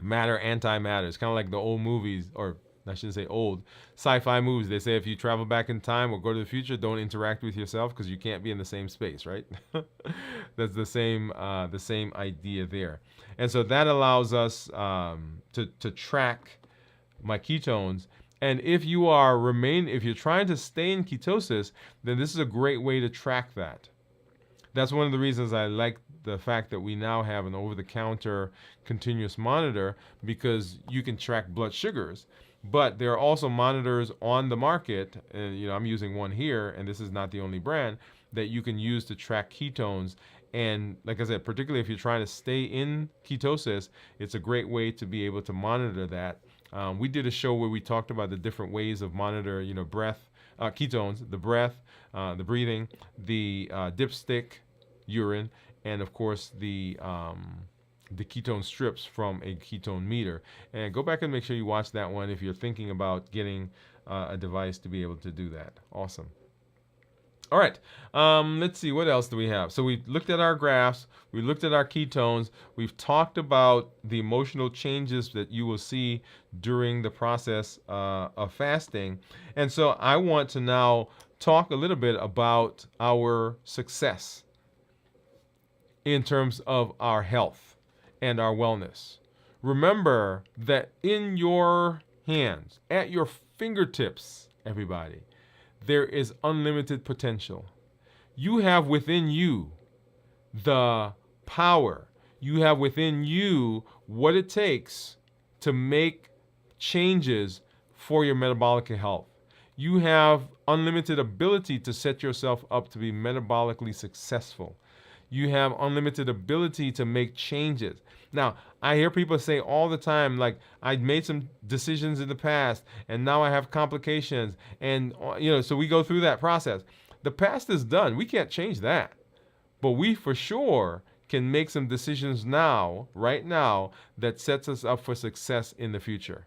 matter, antimatter. It's kind of like the old movies, or I shouldn't say old, sci-fi movies. They say if you travel back in time or go to the future, don't interact with yourself because you can't be in the same space, right? That's the same idea there. And so that allows us to track my ketones. And if you're trying to stay in ketosis, then this is a great way to track that. That's one of the reasons I like the fact that we now have an over-the-counter continuous monitor, because you can track blood sugars. But there are also monitors on the market, and I'm using one here, and this is not the only brand, that you can use to track ketones. And like I said, particularly if you're trying to stay in ketosis, it's a great way to be able to monitor that. We did a show where we talked about the different ways of monitor, breath, ketones, the breath, the breathing, the dipstick, urine, and of course the ketone strips from a ketone meter. And go back and make sure you watch that one if you're thinking about getting a device to be able to do that. Awesome. All right. Let's see. What else do we have? So we looked at our graphs. We looked at our ketones. We've talked about the emotional changes that you will see during the process of fasting. And so I want to now talk a little bit about our success in terms of our health and our wellness. Remember that in your hands, at your fingertips, everybody, there is unlimited potential. You have within you the power. You have within you what it takes to make changes for your metabolic health. You have unlimited ability to set yourself up to be metabolically successful. You have unlimited ability to make changes. Now, I hear people say all the time, like, I made some decisions in the past and now I have complications. And, so we go through that process. The past is done. We can't change that. But we for sure can make some decisions now, right now, that sets us up for success in the future.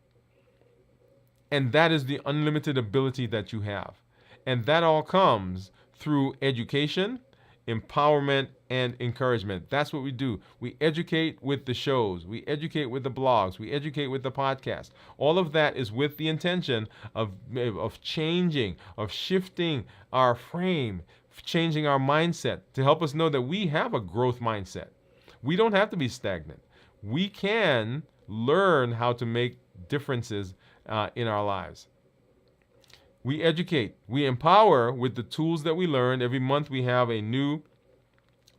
And that is the unlimited ability that you have. And that all comes through education, empowerment, and encouragement. That's what we do. We educate with the shows. We educate with the blogs. We educate with the podcast. All of that is with the intention of changing, of shifting our frame, changing our mindset to help us know that we have a growth mindset. We don't have to be stagnant. We can learn how to make differences in our lives. We educate, we empower with the tools that we learn. Every month we have a new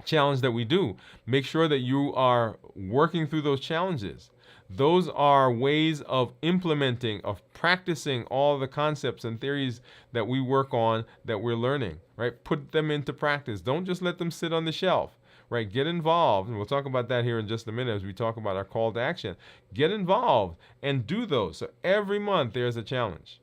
challenge that we do. Make sure that you are working through those challenges. Those are ways of implementing, of practicing all the concepts and theories that we work on, that we're learning, right? Put them into practice. Don't just let them sit on the shelf, right? Get involved. And we'll talk about that here in just a minute as we talk about our call to action. Get involved and do those. So every month there's a challenge.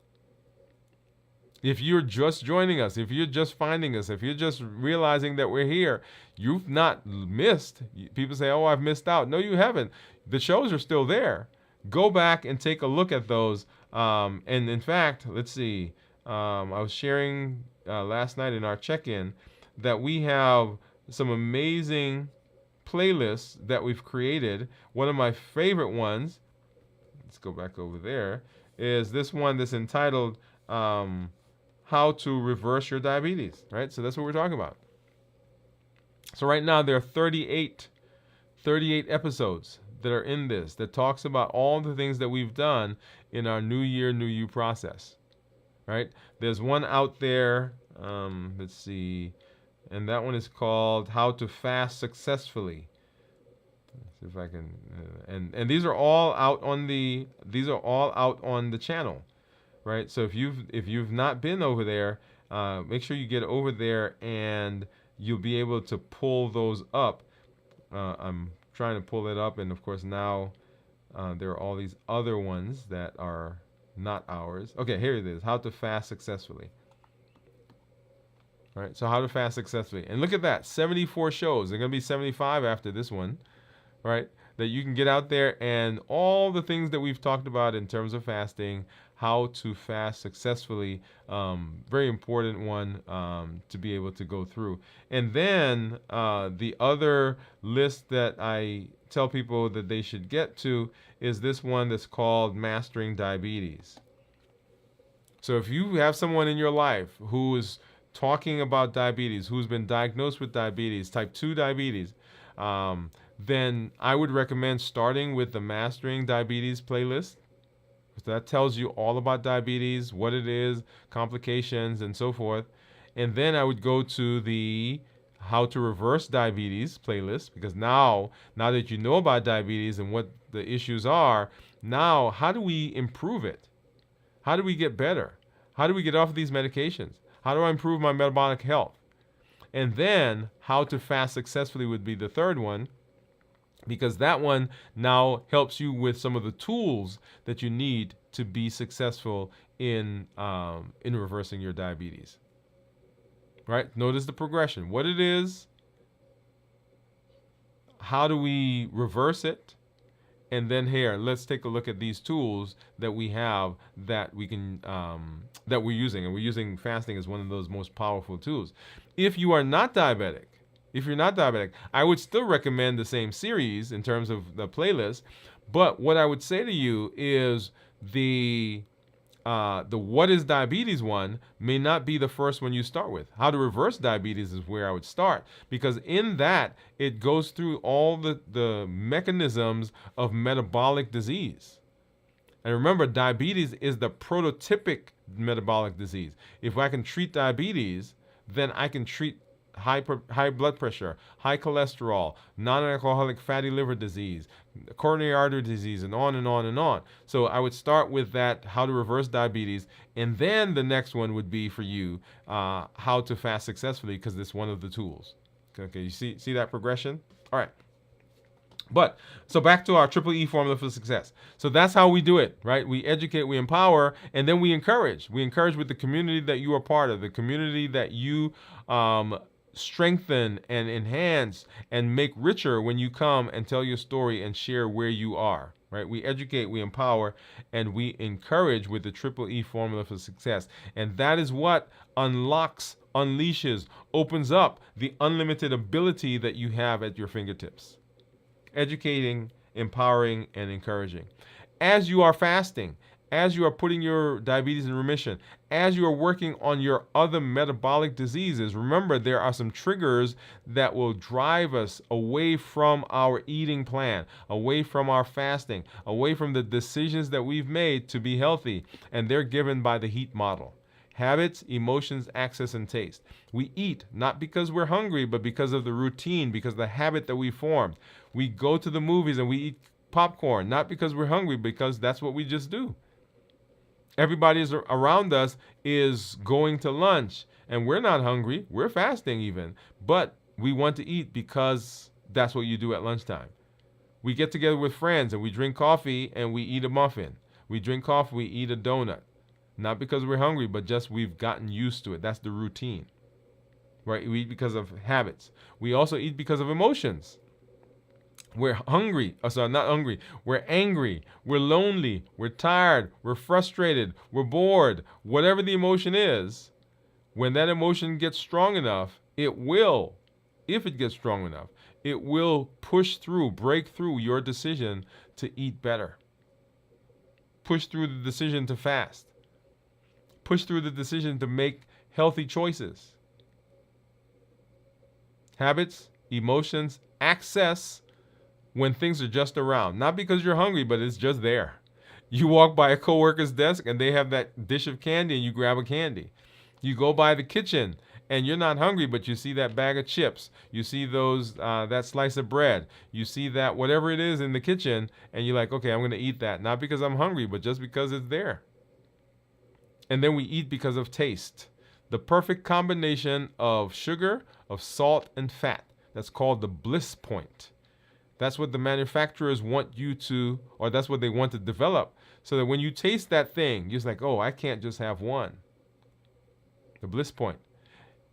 If you're just joining us, if you're just finding us, if you're just realizing that we're here, you've not missed. People say, oh, I've missed out. No, you haven't. The shows are still there. Go back and take a look at those. And in fact, let's see. I was sharing last night in our check-in that we have some amazing playlists that we've created. One of my favorite ones, let's go back over there, is this one that's entitled How to Reverse Your Diabetes, right? So that's what we're talking about. So right now there are 38 episodes that are in this that talks about all the things that we've done in our New Year, New You process, right? There's one out there, let's see, and that one is called How to Fast Successfully. Let's see if I can, and these are all out on the channel. Right, so if you've not been over there, make sure you get over there, and you'll be able to pull those up. I'm trying to pull it up, and of course now there are all these other ones that are not ours. Okay, here it is: How to Fast Successfully. All right, so How to Fast Successfully, and look at that, 74 shows. There are gonna be 75 after this one, right? That you can get out there, and all the things that we've talked about in terms of fasting, how to fast successfully, very important one to be able to go through. And then the other list that I tell people that they should get to is this one that's called Mastering Diabetes. So if you have someone in your life who is talking about diabetes, who's been diagnosed with diabetes, type 2 diabetes, then I would recommend starting with the Mastering Diabetes playlist. That tells you all about diabetes, what it is, complications, and so forth. And then I would go to the How to Reverse Diabetes playlist, because now that you know about diabetes and what the issues are, now how do we improve it? How do we get better? How do we get off of these medications? How do I improve my metabolic health? And then How to Fast Successfully would be the third one, because that one now helps you with some of the tools that you need to be successful in reversing your diabetes. Right? Notice the progression. What it is, how do we reverse it, And then here, let's take a look at these tools that we have that we can that we're using, and we're using fasting as one of those most powerful tools. If you are not diabetic, if you're not diabetic, I would still recommend the same series in terms of the playlist. But what I would say to you is the what is diabetes one may not be the first one you start with. How to reverse diabetes is where I would start, because in that it goes through all the mechanisms of metabolic disease. And remember, diabetes is the prototypic metabolic disease. If I can treat diabetes, then I can treat high blood pressure, high cholesterol, non-alcoholic fatty liver disease, coronary artery disease, and on and on and on. So I would start with that, how to reverse diabetes, and then the next one would be for you, how to fast successfully, because it's one of the tools. Okay, you see that progression? All right. But so back to our triple E formula for success. So that's how we do it, right? We educate, we empower, and then we encourage. We encourage with the community that you are part of, the community that you strengthen and enhance and make richer when you come and tell your story and share where you are, right? We educate, we empower, and we encourage with the triple E formula for success. And that is what unlocks, unleashes, opens up the unlimited ability that you have at your fingertips. Educating, empowering, and encouraging. As you are fasting, as you are putting your diabetes in remission, as you are working on your other metabolic diseases, remember there are some triggers that will drive us away from our eating plan, away from our fasting, away from the decisions that we've made to be healthy, and they're given by the HEAT model. Habits, emotions, access, and taste. We eat not because we're hungry, but because of the routine, because of the habit that we formed. We go to the movies and we eat popcorn, not because we're hungry, because that's what we just do. Everybody around us is going to lunch, and we're not hungry. We're fasting even, but we want to eat because that's what you do at lunchtime. We get together with friends and we drink coffee and we eat a muffin. We drink coffee, we eat a donut. Not because we're hungry, but just we've gotten used to it. That's the routine, right? We eat because of habits. We also eat because of emotions. We're hungry. Oh, sorry, not hungry. We're angry. We're lonely. We're tired. We're frustrated. We're bored. Whatever the emotion is, when that emotion gets strong enough, it will, if it gets strong enough, it will push through, break through your decision to eat better. Push through the decision to fast. Push through the decision to make healthy choices. Habits, emotions, access when things are just around. Not because you're hungry, but it's just there. You walk by a coworker's desk and they have that dish of candy and you grab a candy. You go by the kitchen and you're not hungry, but you see that bag of chips. You see those that slice of bread. You see that whatever it is in the kitchen and you're like, okay, I'm going to eat that. Not because I'm hungry, but just because it's there. And then we eat because of taste. The perfect combination of sugar, of salt, and fat. That's called the bliss point. That's what the manufacturers want you to, or that's what they want to develop, so that when you taste that thing, you're just like, oh, I can't just have one. The bliss point.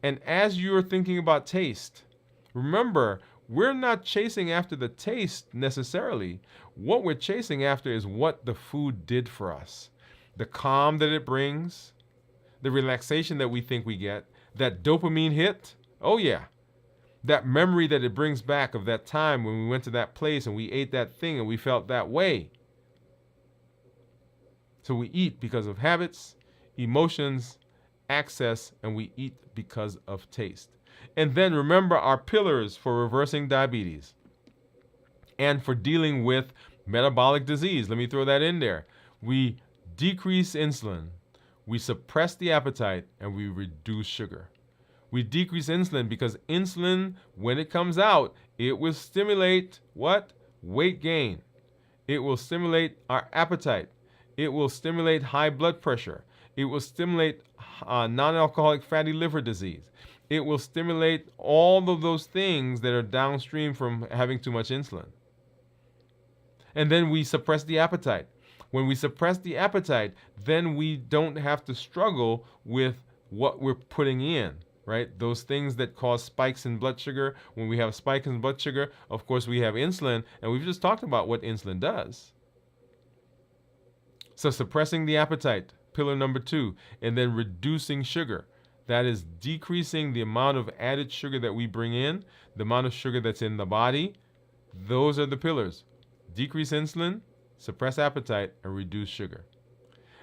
And as you're thinking about taste, remember, we're not chasing after the taste necessarily. What we're chasing after is what the food did for us. The calm that it brings, the relaxation that we think we get, that dopamine hit, oh yeah. That memory that it brings back of that time when we went to that place and we ate that thing and we felt that way. So we eat because of habits, emotions, access, and we eat because of taste. And then remember our pillars for reversing diabetes and for dealing with metabolic disease. Let me throw that in there. We decrease insulin, we suppress the appetite, and we reduce sugar. We decrease insulin because insulin, when it comes out, it will stimulate what? Weight gain. It will stimulate our appetite. It will stimulate high blood pressure. It will stimulate non-alcoholic fatty liver disease. It will stimulate all of those things that are downstream from having too much insulin. And then we suppress the appetite. When we suppress the appetite, then we don't have to struggle with what we're putting in. right? Those things that cause spikes in blood sugar. When we have spikes in blood sugar, of course, we have insulin, and we've just talked about what insulin does. So suppressing the appetite, pillar number 2, and then reducing sugar. That is decreasing the amount of added sugar that we bring in, the amount of sugar that's in the body. Those are the pillars. Decrease insulin, suppress appetite, and reduce sugar.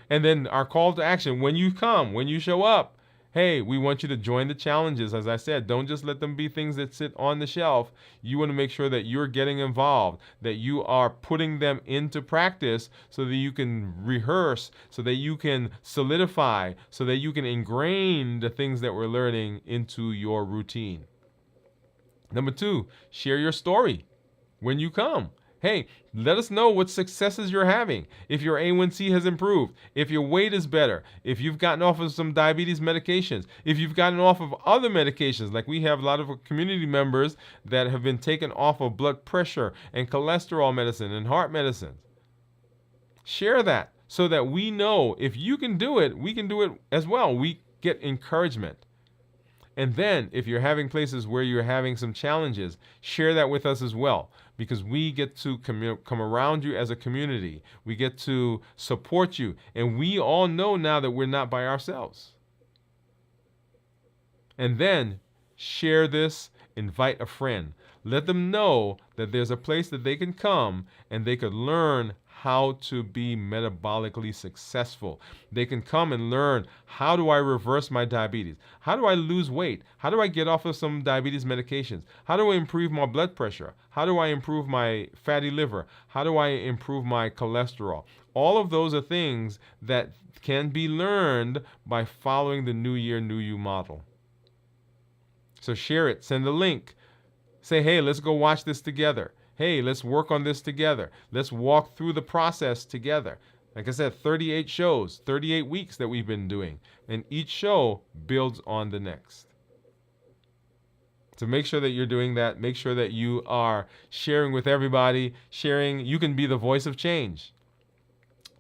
And then our call to action, when you come, when you show up, hey, we want you to join the challenges. As I said, don't just let them be things that sit on the shelf. You want to make sure that you're getting involved, that you are putting them into practice so that you can rehearse, so that you can solidify, so that you can ingrain the things that we're learning into your routine. Number 2, share your story when you come. Hey, let us know what successes you're having. If your A1C has improved, if your weight is better, if you've gotten off of some diabetes medications, if you've gotten off of other medications, like we have a lot of community members that have been taken off of blood pressure and cholesterol medicine and heart medicine. Share that so that we know if you can do it, we can do it as well. We get encouragement. And then if you're having places where you're having some challenges, share that with us as well, because we get to come around you as a community. We get to support you. And we all know now that we're not by ourselves. And then share this, invite a friend. Let them know that there's a place that they can come and they could learn how to be metabolically successful. They can come and learn, how do I reverse my diabetes? How do I lose weight? How do I get off of some diabetes medications? How do I improve my blood pressure? How do I improve my fatty liver? How do I improve my cholesterol? All of those are things that can be learned by following the New Year, New You model. So share it, send a link. Say, hey, let's go watch this together. Hey, let's work on this together. Let's walk through the process together. Like I said, 38 shows, 38 weeks that we've been doing. And each show builds on the next. So make sure that you're doing that. Make sure that you are sharing with everybody. Sharing, you can be the voice of change.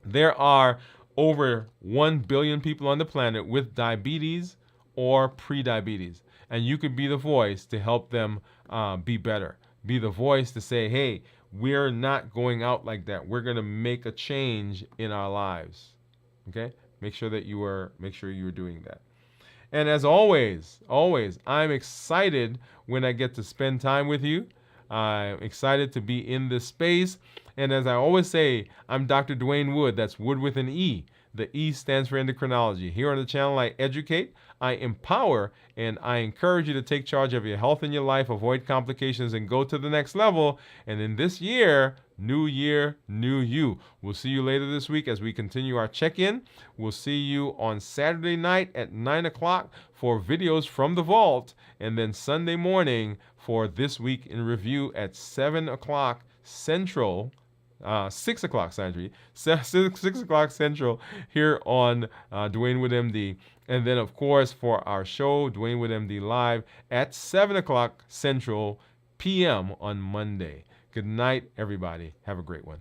There are over 1 billion people on the planet with diabetes or pre-diabetes. And you could be the voice to help them be better. Be the voice to say, hey, we're not going out like that. We're going to make a change in our lives. Okay? Make sure you're doing that. And as always, I'm excited when I get to spend time with you. I'm excited to be in this space. And as I always say, I'm Dr. Dwain Woode. That's Wood with an E. The E stands for endocrinology. Here on the channel, I educate, I empower, and I encourage you to take charge of your health and your life, avoid complications, and go to the next level. And in this year, new you. We'll see you later this week as we continue our check-in. We'll see you on Saturday night at 9 o'clock for videos from the vault, and then Sunday morning for This Week in Review at 7 o'clock Central. 6 o'clock Central, 6 o'clock Central here on Dwain Woode MD. And then, of course, for our show, Dwain Woode MD Live at 7 o'clock Central p.m. on Monday. Good night, everybody. Have a great one.